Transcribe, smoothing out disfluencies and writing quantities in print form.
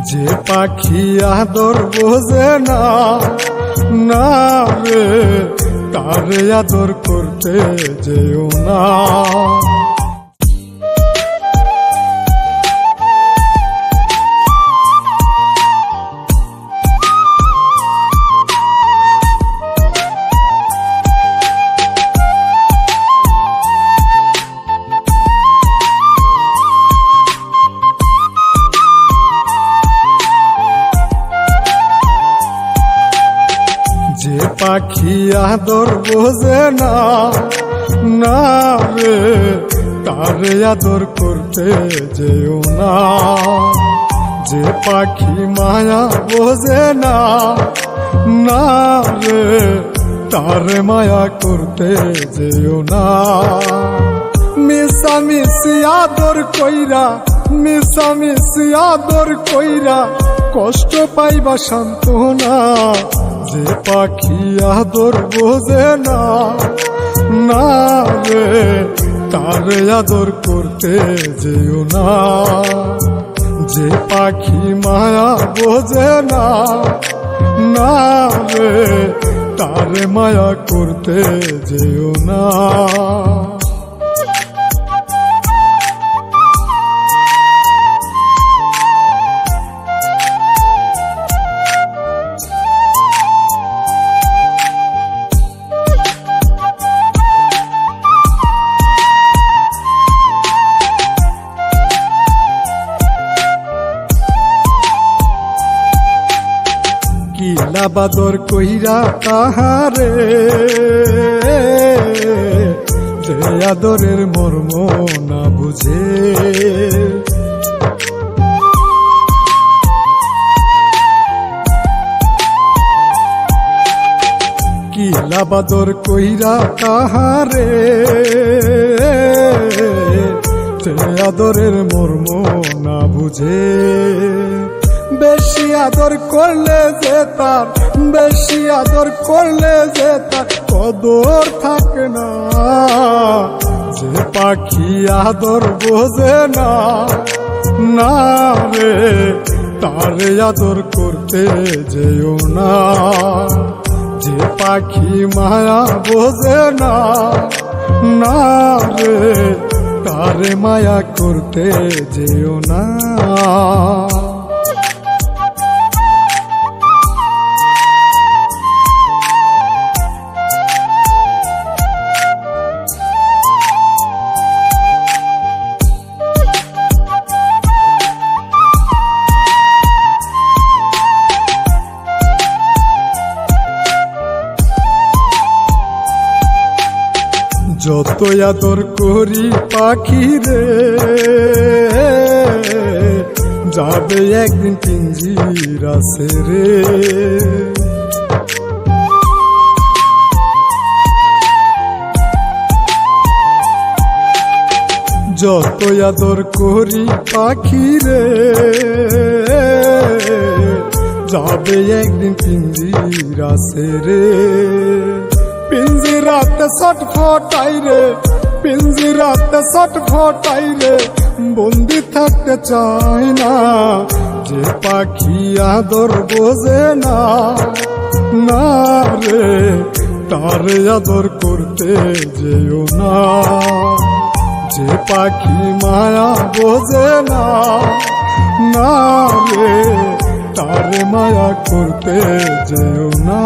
যে পাখি আদর বোঝে না, না রে তারে আদর করতে যেও না। যে পাখি আদর বোঝে না, না রে তারে আদর করতে যেও না। যে পাখি মায়া বোঝে না, না রে তারে মায়া করতে যেও না। মিশামিশি আদর কইরা, মিশামিশি আদর কইরা কষ্ট পাইবা সান্ত্বনা। যে পাখি আদর বোঝে না, না রে তারে আদর করতে যেও না। যে পাখি মায়া বোঝে না, না রে তারে মায়া করতে যেও না। কিলা বাদর কইরা তাহারে, যে আদরের মর্ম না বুঝে। কিলা বাদর কইরা তাহারে, যে আদরের মর্ম না বুঝে। বেশি আদর করলে যে তার, বেশি আদর করলে যে তার কদর থাকে না। যে পাখি আদর বোঝে না, না রে তারে আদর করতে যেও না। যে পাখি মায়া বোঝে না, না রে তারে মায়া করতে যেও না। যত আদর করি পাখি রে, যাবে একদিন পিঞ্জিরা ছেড়ে। যত আদর করি পাখি রে, যাবে একদিন পিঞ্জিরা ছেড়ে। পিঞ্জিরাতে ছটফটাই রে, পিঞ্জিরাতে ছটফটাই রে, বন্দি থাকতে চাই না। যে পাখি আদর বোঝে না, না রে তারে আদর করতে যেও না। যে পাখি মায়া বোঝে না, না রে তারে মায়া করতে যেও না।